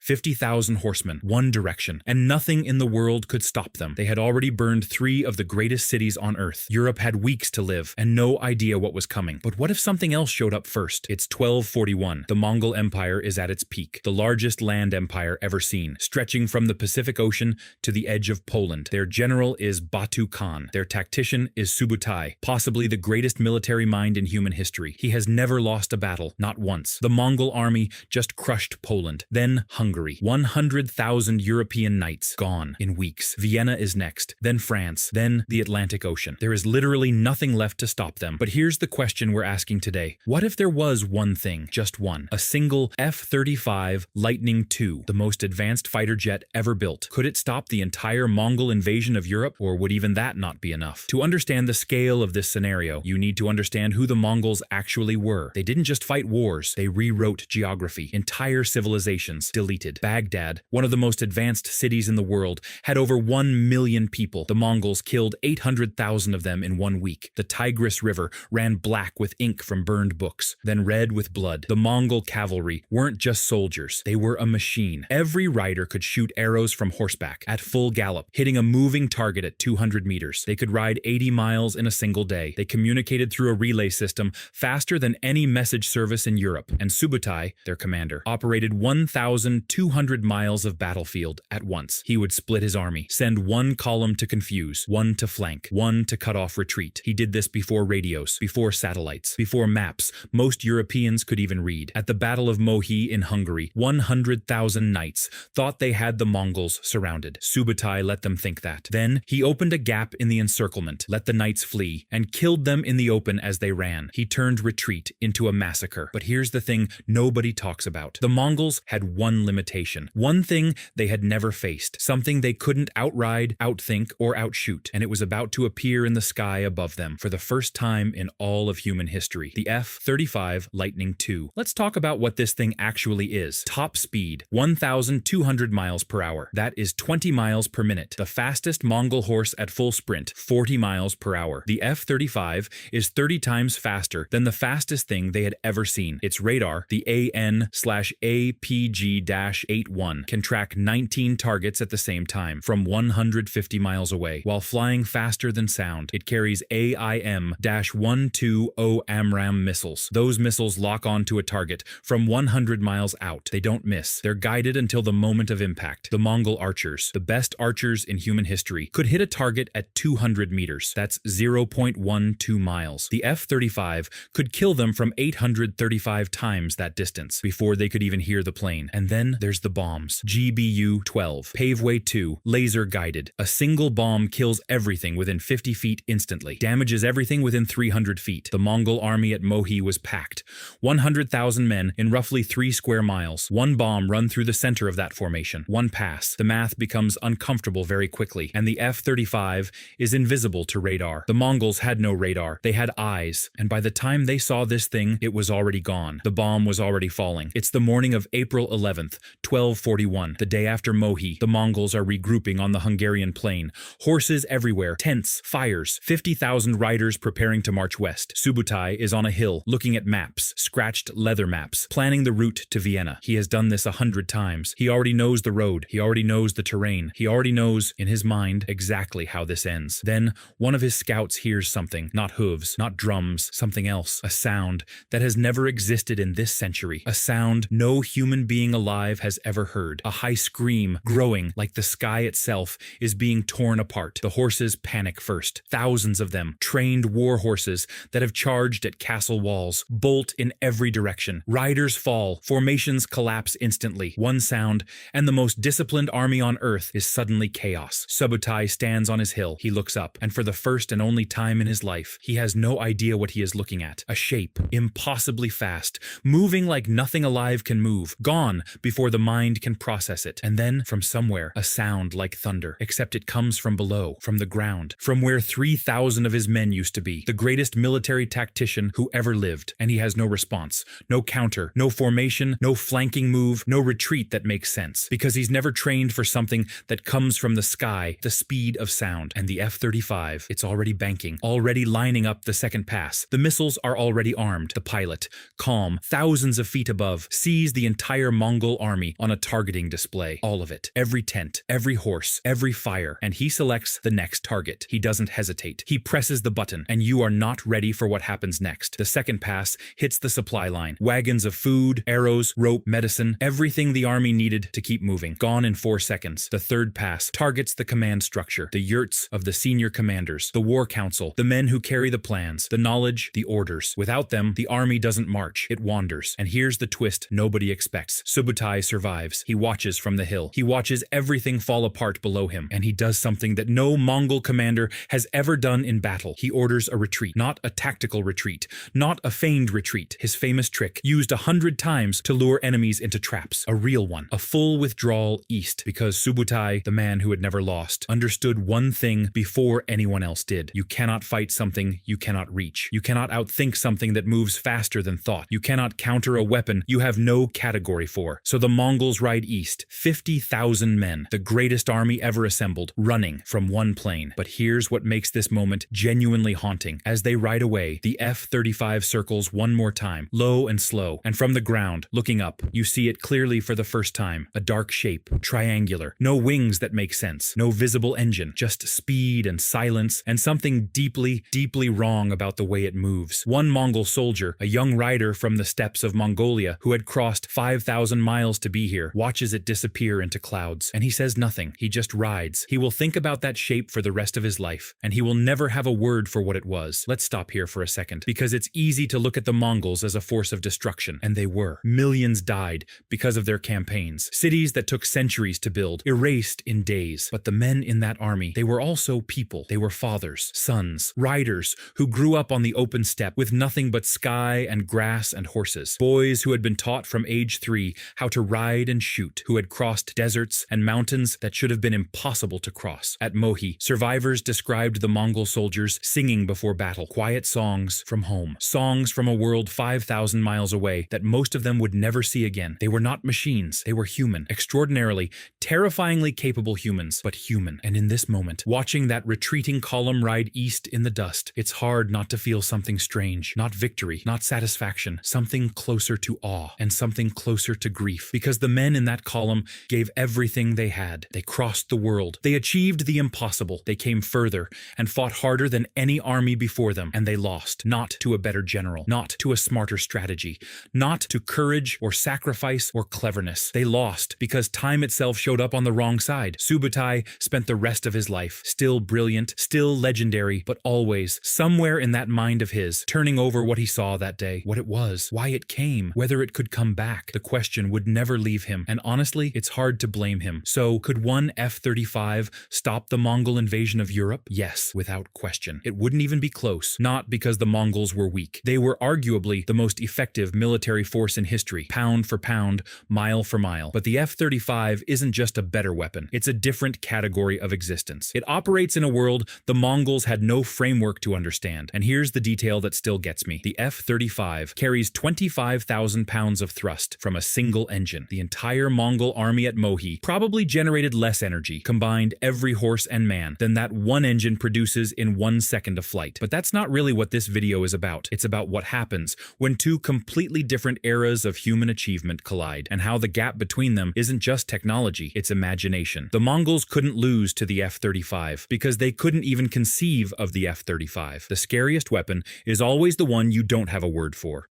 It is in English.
50,000 horsemen, one direction, and nothing in the world could stop them. They had already burned 3 of the greatest cities on Earth. Europe had weeks to live, and no idea what was coming. But what if something else showed up first? It's 1241. The Mongol Empire is at its peak, the largest land empire ever seen, stretching from the Pacific Ocean to the edge of Poland. Their general is Batu Khan. Their tactician is Subutai, possibly the greatest military mind in human history. He has never lost a battle, not once. The Mongol army just crushed Poland. Then Hungary. 100,000 European knights gone in weeks. Vienna is next. Then France. Then the Atlantic Ocean. There is literally nothing left to stop them. But here's the question we're asking today. What if there was one thing, just one, a single F-35 Lightning II, the most advanced fighter jet ever built? Could it stop the entire Mongol invasion of Europe, or would even that not be enough? To understand the scale of this scenario, you need to understand who the Mongols actually were. They didn't just fight wars, they rewrote geography. Entire civilizations deleted. Baghdad, one of the most advanced cities in the world, had over 1 million people. The Mongols killed 800,000 of them in 1 week. The Tigris River ran black with ink from burned books, then red with blood. The Mongol cavalry weren't just soldiers, they were a machine. Every rider could shoot arrows from horseback at full gallop, hitting a moving target at 200 meters. They could ride 80 miles in a single day. They communicated through a relay system faster than any message service in Europe. And Subutai, their commander, operated 1,200 miles of battlefield at once. He would split his army, send one column to confuse, one to flank, one to cut off retreat. He did this before radios, before satellites, before maps most Europeans could even read. At the Battle of Mohl in Hungary, 100,000 knights thought they had the Mongols surrounded. Subutai let them think that. Then he opened a gap in the encirclement, let the knights flee, and killed them in the open as they ran. He turned retreat into a massacre. But here's the thing nobody talks about. The Mongols had one limitation, one thing they had never faced, something they couldn't outride, outthink, or outshoot, and it was about to appear in the sky above them for the first time in all of human history. The F-35 Lightning II. Let's talk about what this thing actually is. Top speed, 1,200 miles per hour. That is 20 miles per minute. The fastest Mongol horse at full sprint, 40 miles per hour. The F-35 is 30 times faster than the fastest thing they had ever seen. Its radar, the AN/APG-81, can track 19 targets at the same time from 150 miles away, while flying faster than sound. It carries AIM-120 AMRAAM missiles. Those missiles lock onto a target from 100 miles out. They don't miss. They're guided until the moment of impact. The Mongol archers, the best archers in human history, could hit a target at 200 meters. That's 0.12 miles. The F-35 could kill them from 835 times that distance before they could even hear the plane. And then there's the bombs. GBU-12, Paveway 2, laser guided. A single bomb kills everything within 50 feet instantly, damages everything within 300 feet. The Mongol army at Mohl was packed. 100,000 men in roughly 3 square miles. One bomb run through the center of that formation. One pass. The math becomes uncomfortable very quickly, and the F-35 is invisible to radar. The Mongols had no radar. They had eyes, and by the time they saw this thing, it was already gone. The bomb was already falling. It's the morning of April 11th, 1241, the day after Mohl. The Mongols are regrouping on the Hungarian plain. Horses everywhere, tents, fires, 50,000 riders preparing to march west. Subutai is on a hill, looking at maps, scratched leather maps, planning the route to Vienna. He has done this 100 times. He already knows the road. He already knows the terrain. He already knows, in his mind, exactly how this ends. Then, one of his scouts hears something. Not hooves, not drums, something else. A sound that has never existed in this century. A sound no human being alive has ever heard. A high scream, growing like the sky itself, is being torn apart. The horses panic first. Thousands of them, trained war horses that have charged at castle walls, bolt in every direction. Riders fall. Formations collapse instantly. One sound, and the most disciplined army on earth is suddenly chaos. Subutai stands on his hill. He looks up, and for the first and only time in his life, he has no idea what he is looking at. A shape, impossibly fast, moving like nothing alive can move, gone before the mind can process it. And then, from somewhere, a sound like thunder, except it comes from below, from the ground, from where 3,000 of his men used to be, the greatest military tactician who ever lived. And he has no response, no counter, no formation, no flanking move, no retreat that makes sense, because he's never trained for something that comes from the sky, the speed of sound. And the F-35, it's already banking, already lining up the second pass. The missiles are already armed. The pilot, calm, thousands of feet above, sees the entire Mongol army on a targeting display. All of it. Every tent, every horse, every fire, and he selects the next target. He doesn't hesitate. He presses the button, and you are not ready for what happens next. The second pass hits the supply line. Wagons of food, arrows, rope, medicine, everything the army needed to keep moving. Gone in 4 seconds. The third pass targets the command structure, the yurts of the senior commanders, the war council, the men who carry the plans, the knowledge, the orders. Without them, the army doesn't march. It wanders. And here's the twist nobody expects. Subutai survives. He watches from the hill. He watches everything fall apart below him, and he does something that no Mongol commander has ever done in battle. He orders a retreat. Not a tactical retreat. Not a feigned retreat. His famous trick, used 100 times to lure enemies into traps. A real one. A full withdrawal east. Because Subutai, the man who had never lost, understood one thing before anyone else did. You cannot fight something you cannot reach. You cannot outthink something that moves faster than thought. You cannot counter a weapon you have no category for. So the Mongols ride east. 50,000 men. The greatest army ever assembled, running from one plane. But here's what makes this moment genuinely haunting. As they ride away, the F-35 circles one more time, low and slow, and from the ground, looking up, you see it clearly for the first time. A dark shape, triangular. No wings that make sense. No visible engine. Just speed and silence, and something deeply, deeply wrong about the way it moves. One Mongol soldier, a young rider from the steppes of Mongolia, who had crossed 5,000 miles to be here, watches it disappear into clouds. And he says nothing. He just rides. He will think about that shape for the rest of his life, and he will never have a word for what it was. Let's stop here for a second, because it's easy to look at the Mongols as a force of destruction, and they were. Millions died because of their campaigns. Cities that took centuries to build, erased in days. But the men in that army, they were also people. They were fathers, sons, riders who grew up on the open steppe with nothing but sky and grass and horses. Boys who had been taught from age 3 how to ride and shoot, who had crossed deserts and mountains that should have been impossible to cross. At Mohi, survivors described the Mongol soldiers singing before battle, quiet songs from home, songs from a world 5,000 miles away that most of them would never see again. They were not machines. They were human, extraordinarily, terrifyingly capable humans, but human. And in this moment, watching that retreating column ride east in the dust, it's hard not to feel something strange. Not victory, not satisfaction, something closer to awe, and something closer to grief. Because the men in that column gave everything they had. They crossed the world. They achieved the impossible. They came further and fought harder than any army before them, and they lost. Not to a better general, not to a smarter strategy, not to courage or sacrifice or cleverness. They lost because time itself showed up on the wrong side. Subutai spent the rest of his life, still brilliant, still legendary, but always, somewhere in that mind of his, turning over what he saw that day, what it was, why it came, whether it could come back. The question would never leave him, and honestly, it's hard to blame him. So, could one F-35 stop the Mongol invasion of Europe? Yes, without question. It wouldn't even be close. Not because the Mongols were weak. They were arguably the most effective military force in history, pound for pound, mile for mile. But the F-35 isn't just a better weapon. It's a different category of existence. It operates in a world the Mongols had no framework to understand. And here's the detail that still gets me. The F-35 carries 25,000 pounds of thrust from a single engine. The entire Mongol army at Mohi probably generated less energy, combined every horse and man, than that one engine produces in 1 second of flight. But that's not really what this video is about. It's about what happens when two completely different eras of human achievement collide, and how the gap between them isn't just technology, it's imagination. The Mongols couldn't lose to the F-35 because they couldn't even conceive of the F-35. The scariest weapon is always the one you don't have a word for.